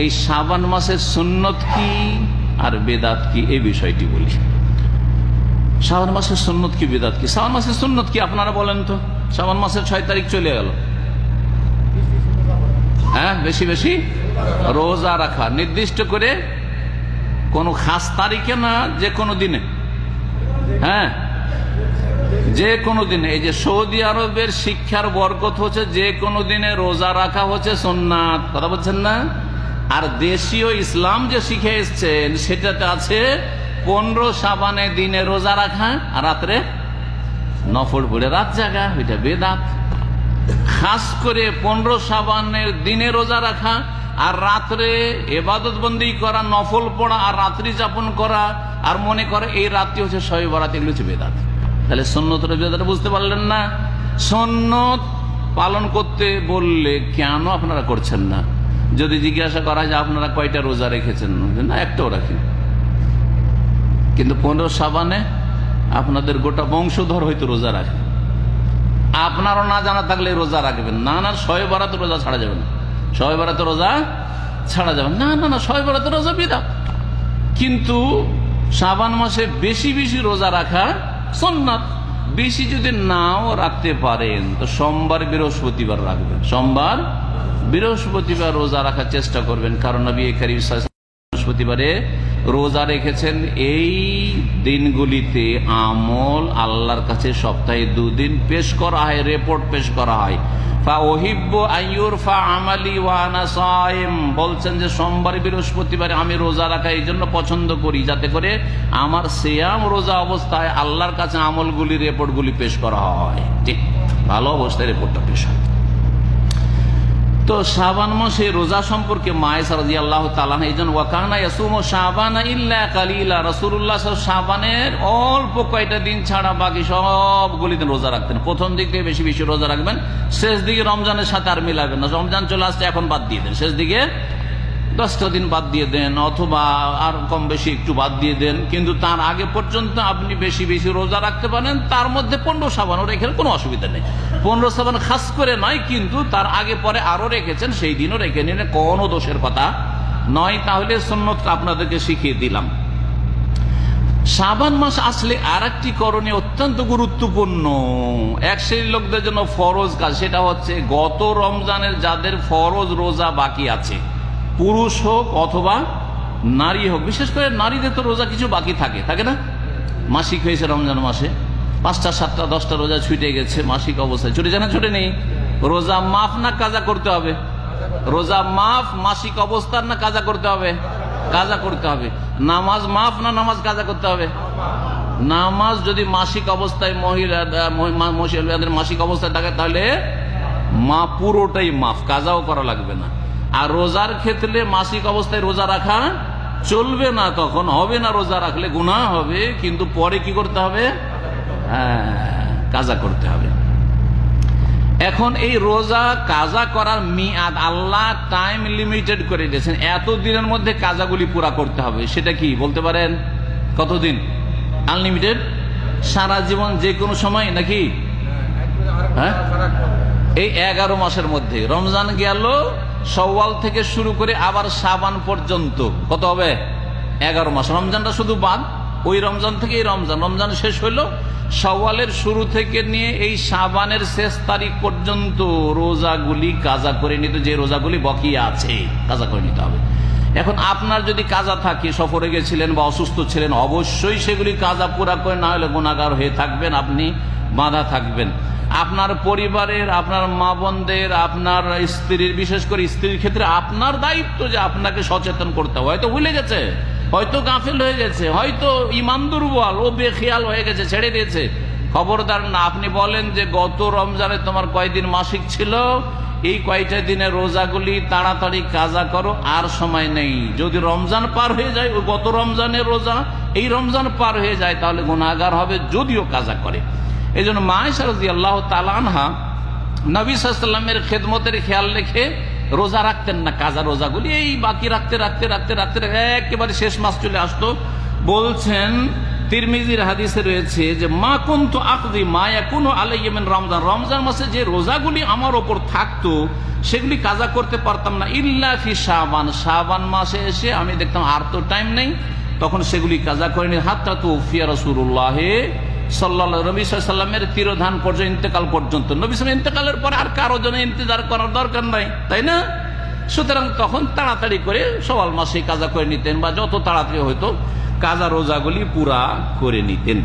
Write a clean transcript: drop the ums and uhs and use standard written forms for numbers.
এই শাবান মাসের সুন্নত কি আর বেদাত কি, এই বিষয়টি বলি। শাবান মাসের সুন্নত কি, বেদাত কি? শাবান মাসের সুন্নত কি আপনারা বলেন তো? শাবান মাসের 6 তারিখ চলে গেল, হ্যাঁ, বেশি বেশি রোজা রাখা, নির্দিষ্ট করে কোন খাস তারিখে না, যে কোনো দিনে, হ্যাঁ, যে কোনো দিনে। এই যে সৌদি আরবের শিক্ষার বরকত হচ্ছে যে কোনো দিনে রোজা রাখা হচ্ছে সুন্নাত, কথা বলছেন না? আর দেশীয় ইসলাম যে শিখে এসছেন সেটাতে আছে 15 শাবানে দিনে রোজা রাখা আর রাত্রে নফল পড়ে রাত জাগা, এটা বেদাত। খাস করে 15 শাবানের দিনে রোজা রাখা আর রাত্রে ইবাদত বন্দি করা, নফল পড়া আর রাত্রি যাপন করা, আর মনে করে এই রাত্রি হচ্ছে শবে বরাত, এগুলো হচ্ছে বেদাত। তাহলে সুন্নত বেদাত বুঝতে পারলেন না? সুন্নত পালন করতে বললে কেন আপনারা করছেন না? যদি জিজ্ঞাসা করা যায় আপনারা কয়টা রোজা রেখেছেন, না একটাও রাখেন, কিন্তু 15 শাবানে আপনাদের গোটা বংশধর হয়তো রোজা রাখে, আপনারও না জানা থাকলে রোজা রাখবেন না। না, শবে বরাত রোজা ছাড়া যাবে না, শবে বরাত রোজা ছাড়া যাবে না, না না, শবে বরাত রোজা বিদআত। কিন্তু শাবান মাসে বেশি বেশি রোজা রাখা সুন্নাত। বেশি যদি নাও রাখতে পারেন তো সোমবার বৃহস্পতিবার রাখবেন, সোমবার বৃহস্পতিবার রোজা রাখার চেষ্টা করবেন, কারণ নবী করিম সাল্লাল্লাহু আলাইহি ওয়াসাল্লাম বৃহস্পতিবারে রোজা রেখেছেন। এই দিনগুলিতে আমল আল্লাহর কাছে সপ্তাহে 2 দিন পেশ করা হয়, রিপোর্ট পেশ করা হয়। বলছেন যে সোমবার বৃহস্পতিবারে আমি রোজা রাখা এই জন্য পছন্দ করি, যাতে করে আমার সিয়াম রোজা অবস্থায় আল্লাহর কাছে আমলগুলি রিপোর্টগুলি পেশ করা হয়, ঠিক ভালো অবস্থায় রিপোর্টটা পেশ হয়। তো শাবান মাসে রোজা সম্পর্কে মায়েশা রাদিয়াল্লাহু তাআলা এইজন ওয়াকানা ইয়াসুমু শাবানা ইল্লা কালিলা, রাসূলুল্লাহ শাবানের অল্প কয়টা দিন ছাড়া বাকি সবগুলি দিন রোজা রাখতেন। প্রথম দিকে বেশি বেশি রোজা রাখবেন, শেষ দিকে রমজানের সাথে আর মিলাবেন না। রমজান চলে আসছে এখন বাদ দিয়ে দেন, শেষ দিকে 10টা দিন বাদ দিয়ে দেন, অথবা আর কম বেশি একটু বাদ দিয়ে দেন, কিন্তু তার আগে পর্যন্ত আপনি বেশি বেশি রোজা রাখতে পারেন। তার মধ্যে 15 শাবানও রেখে কোনো অসুবিধা নেই, 15 শাবান খাস করে নয়, কিন্তু তার আগে পরে আরো রেখেছেন সেই দিনও রেখে নিলে কোনো দোষের কথা নয়। তাহলে সুন্নতটা আপনাদেরকে শিখিয়ে দিলাম। শাবান মাস আসলে আর একটি করণীয় অত্যন্ত গুরুত্বপূর্ণ, এক শ্রেণীর লোকদের জন্য ফরজ কাজ, সেটা হচ্ছে গত রমজানের যাদের ফরজ রোজা বাকি আছে, পুরুষ হোক অথবা নারী হোক, বিশেষ করে নারীদের তো রোজা কিছু বাকি থাকে, থাকে না? মাসিক হয়েছে রমজান মাসে, 5টা 7টা 10টা রোজা ছুটে গেছে, মাসিক অবস্থায় ছুটে যায় না, ছুটে নেই? রোজা মাফ না কাজা করতে হবে? রোজা মাফ মাসিক অবস্থার না কাজা করতে হবে? কাজা করতে হবে। নামাজ মাফ না নামাজ কাজা করতে হবে? নামাজ যদি মাসিক অবস্থায় মহিলাদের মাসিক অবস্থায় থাকে তাহলে মা পুরোটাই মাফ, কাজাও করা লাগবে না। আর রোজার ক্ষেত্রে মাসিক অবস্থায় রোজা রাখা চলবে না, তখন হবে না, রোজা রাখলে গুনাহ হবে, কিন্তু পরে কি করতে হবে? কাজা করতে হবে। এখন এই রোজা কাজা করার মিয়াদ আল্লাহ টাইম লিমিটেড করে দিয়েছেন, এত দিনের মধ্যে কাজাগুলি পুরা করতে হবে। সেটা কি বলতে পারেন? কতদিন? আনলিমিটেড, সারা জীবন, যে কোনো সময় নাকি? হ্যাঁ, এই 11 মাসের মধ্যে রমজান গেল, শাওয়াল থেকে শুরু করে আবার শাবান পর্যন্ত কত হবে? 11 মাস। রমজানটা শুধু বাদ, ওই রমজান থেকে এই রমজান, রমজান শেষ হইলো, শাওয়ালের শুরু থেকে নিয়ে এই শাবানের শেষ তারিখ পর্যন্ত রোজাগুলি কাজা করে নিতে, যে রোজাগুলি বকিয়া আছে কাজা করে নিতে হবে। এখন আপনার যদি কাজা থাকে, সফরে গেছিলেন বা অসুস্থ ছিলেন, অবশ্যই সেগুলি কাজা পুরা করে, না হলে গুনাহগার হয়ে থাকবেন, আপনি বাধা থাকবেন। আপনার পরিবারের, আপনার মা বোনদের, আপনার স্ত্রীর, বিশেষ করে স্ত্রীর ক্ষেত্রে আপনার দায়িত্ব যে আপনাকে সচেতন করতে হবে। হয়তো ভুলে গেছে, হয়তো গাফিল হয়ে গেছে, হয়তো ইমান দুর্বল, ও বেখেয়াল হয়ে গেছে, ছেড়ে দিয়েছে, খবরদার না। আপনি বলেন যে গত রমজানে তোমার কয়দিন মাসিক ছিল, এই কয়টা দিনের রোজাগুলি তাড়াতাড়ি কাজা করো, আর সময় নেই। যদি রমজান পার হয়ে যায়, ওই গত রমজানের রোজা এই রমজান পার হয়ে যায়, তাহলে গুনাহগার হবে যদিও কাজা করে। এই জন্য মায়েশা রাদিয়াল্লাহু তাআলা আনহা নবী সাল্লাল্লাহু আলাইহি ওয়াসাল্লামের খেদমতের খেয়াল রেখে রোজা রাখতেন না, কাজা রোজাগুলি এই বাকি রাখতে রাখতে রাখতে রাখতে একেবারে শেষ মাস চলে আসতো। বলছেন তিরমিজির হাদিসে রয়েছে যে মা কুনতু আকদি মা ইয়াকুনু আলাইয়া মিন রমজান, রমজান মাসে যে রোজাগুলি আমার ওপর থাকতো সেগুলি কাজা করতে পারতাম না ইল্লা ফি শাবান, শাবান মাসে এসে আমি দেখতাম আর তো টাইম নেই, তখন সেগুলি কাজা করিনি। হাত্তা তুফিয়া রাসূলুল্লাহ সাল্লাল্লাহু নবী সাল্লাল্লাহু আলাইহি ওয়াসাল্লামের তিরোধান পর্যন্ত, ইন্তেকাল পর্যন্ত। নবী সাল্লাল্লাহু ইন্তেকালের পর আর কারো জন্য ইন্তজার করার দরকার নাই, তাই না? সুতরাং তখন তাড়াতাড়ি করে শাওয়াল মাসে কাজা করে নিতেন, বা যত তাড়াতাড়ি হয়তো কাজা রোজাগুলি পুরা করে নিতেন।